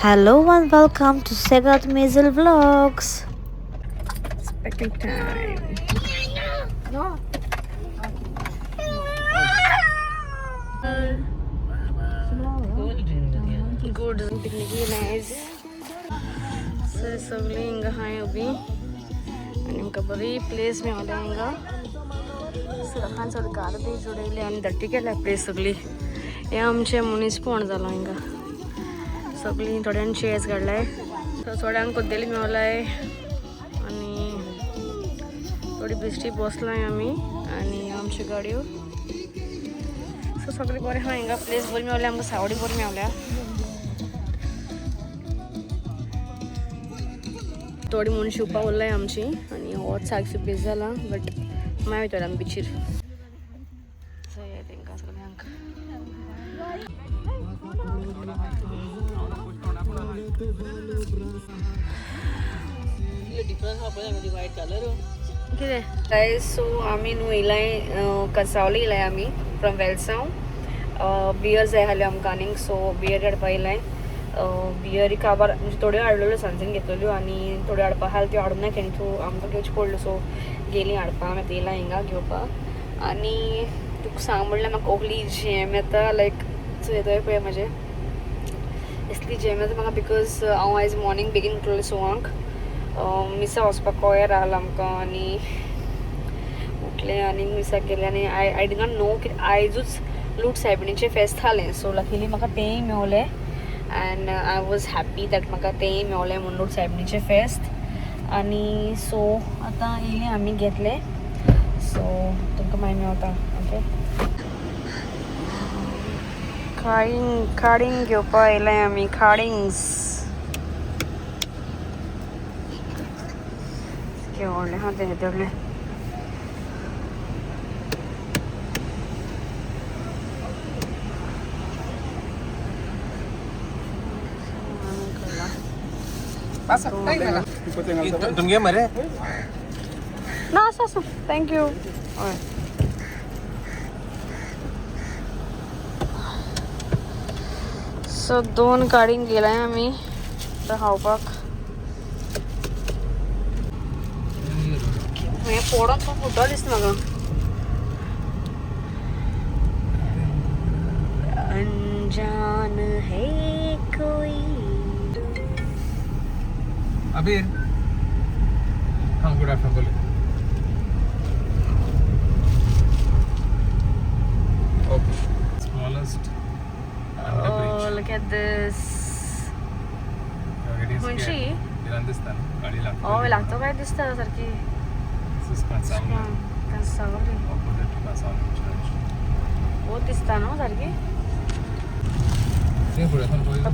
Hello and welcome to Segat Mazel Vlogs. Picnic time. No. Good picnic nice. So सगळी हिंगा हाय उभी आणि आमका बरी प्लेस मेवल्या हिंगा सगळ्यां सगळी गार्बेज जोडयली आनी धट्टी केल्या प्लेस सगळी हे आमचे मुनीसपण जाला हिंगा सगळी थोड्यांनी चेअर्स काडलाय थोड्यांक कोद्देली मेवलाय आणि थोडी बिश्टी बसलाय आमी आणि आमची गाडयो सो सगळी बरें आहा हिंगा प्लेस बरी मेवल्या आमकां सावडी बरी मेवल्या थोडी म्हणून शिवपा उरलाय आमची आणि हो सारकी बेस जाला बट मागीर वयतले आमी बिचीर सो हे तेंकां सगळ्यांक कितें गायज सो आमी न्हू येयलाय कसावली येयलाय आमी फ्रॉम वेलसांव बियर जाय आहल्यो आमकां आनीक सो बियर हाडपा येयलाय बियर काबार म्हणजे थोड्यो हाडलेल्यो सांजेन घेतलेल्यो आनी थोड्यो हाडपा आहा त्यो हाडूंक ना तेणी सो आमकां घेवच्यो पडल्यो सो गेली हाडपा आमी येयला हिंगा घेवपाक आनी तुका सांग म्हणल्यार म्हाका ओगली झेम येता लायक येतोय पळय म्हाजे इसली झेम येता म्हाका बिकॉज हांव आयज मॉर्निंग बेगीन उठलेलें सवांक मिसा वचपाक कोयर आहलो आमकां आनी उठलें आनी मिसाक गेलें आनी आय डिड नॉट नो की आयजूच लूट सायबिणीचें फेस्त आहलें सो लकिली म्हाका तेंय मेवलें and I was happy that म्हाका तेंय मेवलें म्हणून लूट सायबिणीचें फेस्त आनी सो आतां येयलें आमी घेतलें सो तुमकां मागीर मेवता ओके खाडींग घेवपा येयलाय आमी खाडिंग्स व्हडलें हा तें येतलें तुमगे मरे ना आसा थँक्यू हय सो 2 काडीन गेलाय आमी खावपाक हे पोडोन खूब फुटो दिसता म्हाका अनजान है कोई अबीर हाँ गुड आफ्टरनून बोले okay smallest Oh, look at this. Munshi? गाडी लागतो Oh, लागतो काय दिसतं सारखी कांसावली बहुत दिसता न्हू सारखी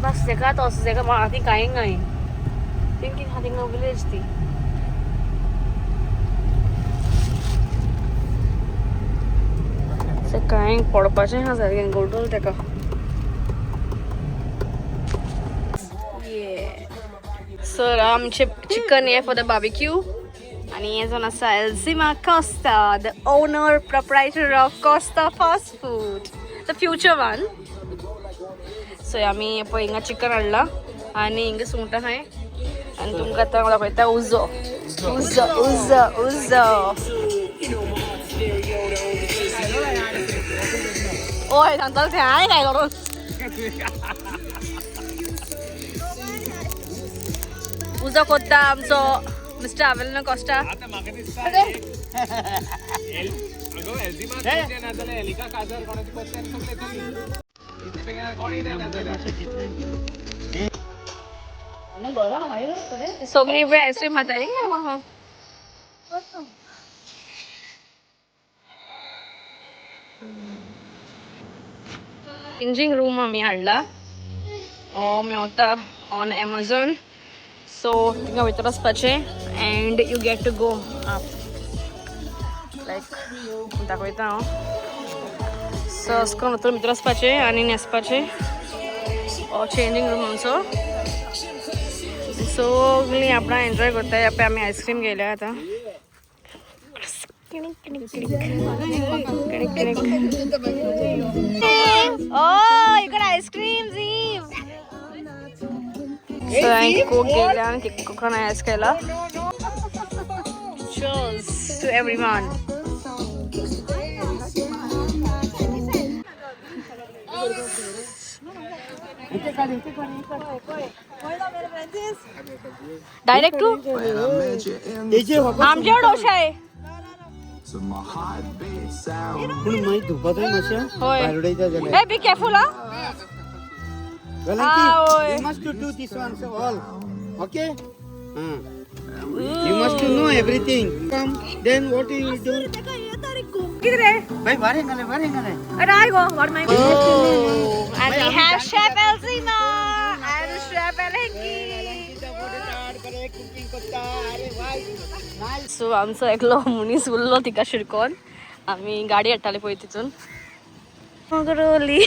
बस जेका तो जेका हाती कांय गाय थिंकिंग हाती विलेज ती से कांय पडपाचें हा सारकें गोडोल तेका सर आमचे चिकन हे फॉर द बार्बिक्यू आणि हे जावन आसा Elzima Costa the owner proprietor of Costa fast food the future one so आमी पळय हिंगा चिकन हाडला आनी हिंगा सुंगटां आहाय आनी तुमकां आतां दाखयता उजो उजो उजो उजो ओय सांगतालो तें हांवें काय करून उजो कोत्ता आमचो मिस्टर अवेलिनो कॉस्टा सगळी वेळ आईस्क्रीम खाताय चेंजिंग रूम आमी हाडला मेवता ऑन एमेझॉन सो थिंगा भितर वचपाचें and you get to go up like दाखयता हांव सो अशें करून उतर भितर वचपाचें आनी न्हेसपाचें चेंजींग रूम आमचो सगळीं आपणा एन्जॉय करताय पळय आमी आयस्क्रीम घेयल्या आतां Oh, you got ice cream, Zeev. So I cook गेल्या कोकण आयस केला. Cheers to everyone. Direct to आमच्या डोशा आहे. होय. Hey, be careful, huh? You must to do this one so all. Okay? You must to know everything. Come, then what you will do? किधर है? Bhai, varengale. And I go. What my? Oh, and we have Chef Elzima and Chef Elenki. So आमचं एकलो मुनीस उरलो तिका शिरकोन आम्ही गाडी हाडटाले पळय तितून मगरोली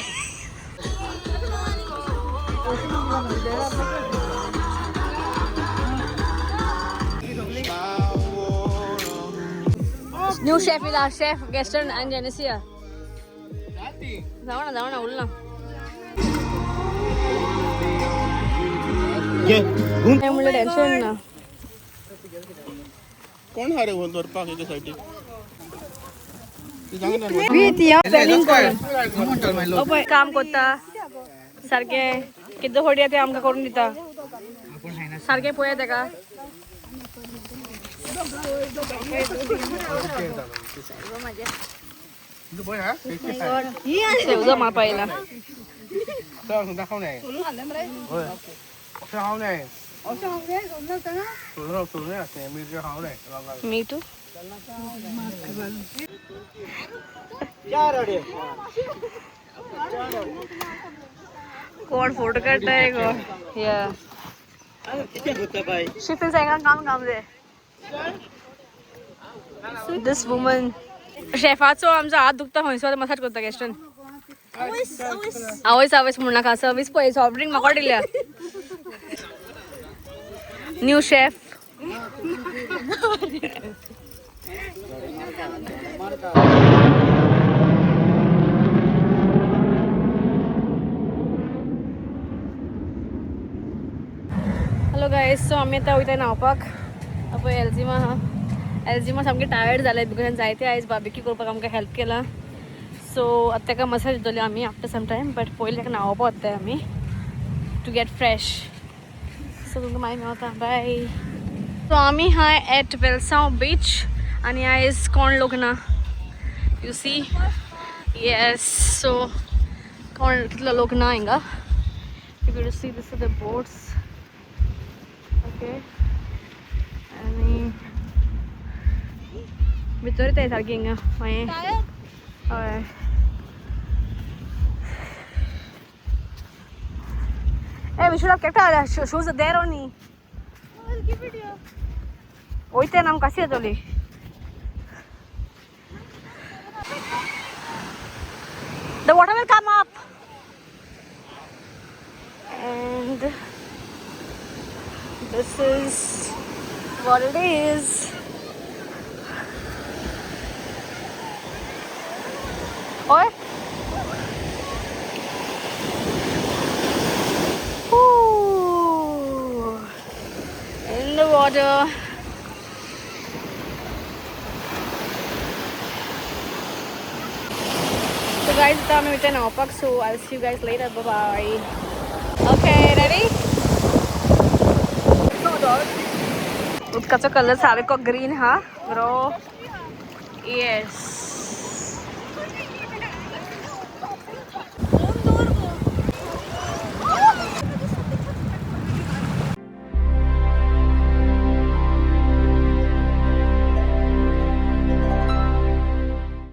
न्यू शेफ इला शेफ गेस्टन आणि जेनेसिया जाऊ ना उल ना मुलं टेन्शन ना कोण हारे बोल दर पाके के साइड काम करता सारखे किती होडी ते आमका करून दिता सारखे पोया तेका शेवजो मा पाहिला मी तू कोण फोटो काढताय गो या शिफिन सांगा काम दे दिस वुमन शेफाचो आमचा हात दुखता खंयसर मसाज करता गेस्टन आवयस म्हण नाका सर्वीस पळय सॉफ्ट ड्रिंक म्हाका दिल्या न्यू शेफ हॅलो गायज सो आम्ही आता वयता न्हांवपाक पळय एल्जिमा सामके टायर्ड जाले बिकॉज जायते आयज बार्बेक्यू करपाक आमकां हेल्प केला सो आतां ताका मसाज दितली आमी आफ्टर सम टायम बट पयलीं ताका न्हांवपाक वताय आमी टू गेट फ्रेश सो तुमकां मागीर मेळटा बाय सो आमी हाय एट वेलसांव बीच आनी आयज कोण लोक ना यू सी येस सो कोण कितलो लोक ना हिंगा you see this are the boats okay आनी भितर येताय सारकी हिंगा मागीर हय Hey, we should have kept our shoes there only. I'll keep it here. Oite nam kasi atoli. The water will come up. And this is what it is. Oi. In the water. So guys, it's time to now so I'll see you guys later. Bye bye. Okay, ready? Utkaचा colour सारे को green हा, bro. Yes.